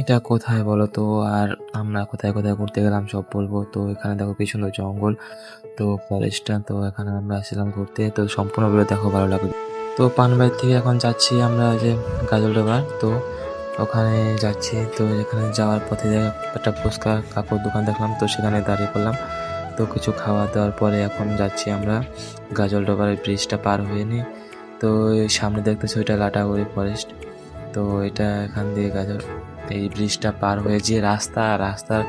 এটা কোথায় বলো তো? আর আমরা কোথায় কোথায় ঘুরতে গেলাম সব বলবো। তো এখানে দেখো কি সুন্দর জঙ্গল, তো ফরেস্টটা, তো এখানে আমরা আসছিলাম ঘুরতে, তো সম্পূর্ণ ভিডিও দেখো, ভালো লাগবে। তো পানবাড়ি থেকে এখন যাচ্ছি আমরা ওই যে গাজলডোবা, তো ওখানে যাচ্ছি। তো এখানে যাওয়ার পথে একটা ফুচকা কাকুর দোকান দেখলাম, তো সেখানে দাঁড়িয়ে পড়লাম। তো কিছু খাওয়া দাওয়ার পরে এখন যাচ্ছি আমরা গাজলডোবার ব্রিজটা পার হয়ে নিই। তো এই সামনে দেখতেছি ওইটা লাটাগুড়ি ফরেস্ট। তো এটা এখান দিয়ে এই ব্রিজটা পার হয়ে যে রাস্তার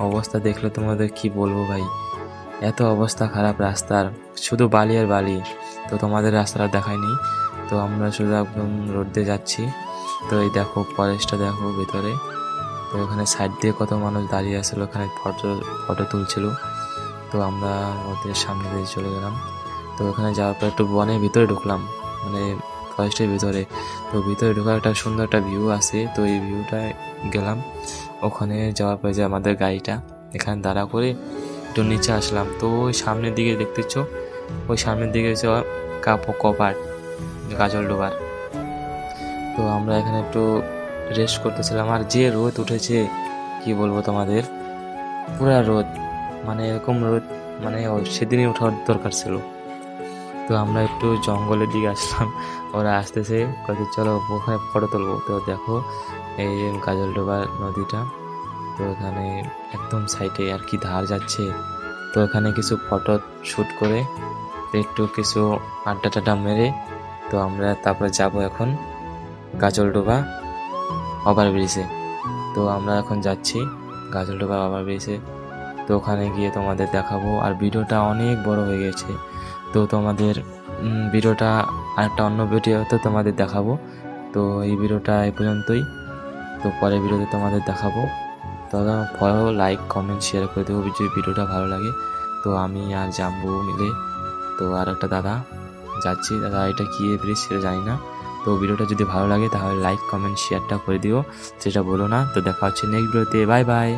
অবস্থা দেখলে তোমাদের কি বলবো ভাই, এত অবস্থা খারাপ রাস্তার, শুধু বালি আর বালি। তো তোমাদের রাস্তাটা দেখায়নি, তো আমরা শুধু একদম রোড দিয়ে যাচ্ছি। তো এই দেখো ফরেস্টটা দেখো ভিতরে। তো ওখানে সাইড দিয়ে কত মানুষ দাঁড়িয়ে আসলো, ওখানে ফটো ফটো তুলছিল। তো আমরা ওদের সামনে দিয়ে চলে গেলাম। তো ওখানে যাওয়ার পর একটু বনের ভিতরে ঢুকলাম, মানে ফরেস্টের ভিতরে। তো ভিতরে ঢোকার একটা সুন্দর একটা ভিউ আছে, তো এই ভিউটায় গেলাম। ওখানে যাওয়ার পরে যে আমাদের গাড়িটা এখানে দাঁড়া করে একটু নিচে আসলাম। তো ওই সামনের দিকে দেখতেছ, ওই সামনের দিকে হচ্ছে কপাট গাজলডোবার। তো আমরা এখানে একটু রেস্ট করতেছিলাম, আর যে রোদ উঠেছে কি বলবো তোমাদের, পুরা রোদ, মানে এরকম রোদ, মানে সেদিনই ওঠার দরকার ছিল। তো আমরা একটু জঙ্গলের দিকে আসলাম, ওরা আসতেছে কত চলো ওখানে ফটো তুলবো। তো দেখো এই যে গাজলডোবা নদীটা, তো এখানে একদম সাইডে আর কি ধার যাচ্ছে। তো এখানে কিছু ফটো শ্যুট করে, তো একটু কিছু আড্ডা টাড্ডা মেরে, তো আমরা তারপরে যাব এখন গাজলডোবা ওভারব্রিজে। তো আমরা এখন যাচ্ছি গাজলডোবা ওভারব্রিজে। তো ওখানে গিয়ে তোমাদের দেখাবো। আর ভিডিওটা অনেক বড় হয়ে গেছে, তো তোমাদের ভিডিওটা আরেকটা অন্য ভিডিওতে তোমাদের দেখাবো। তো এই ভিডিওটা এই পর্যন্তই, তো পরের ভিডিওতে তোমাদের দেখাবো। তো ফলো, লাইক, কমেন্ট, শেয়ার করে দেবো যদি ভিডিওটা ভালো লাগে। তো আমি আর জাম্বু মিলে, তো আর একটা দাদা যাচ্ছি, দাদা এটা কী ব্রিজ সেটা জানি না। তো ভিডিওটা যদি ভালো লাগে তাহলে লাইক, কমেন্ট, শেয়ারটা করে দিও, সেটা বলো না। তো দেখা হচ্ছে নেক্সট ভিডিওতে, বাই বাই।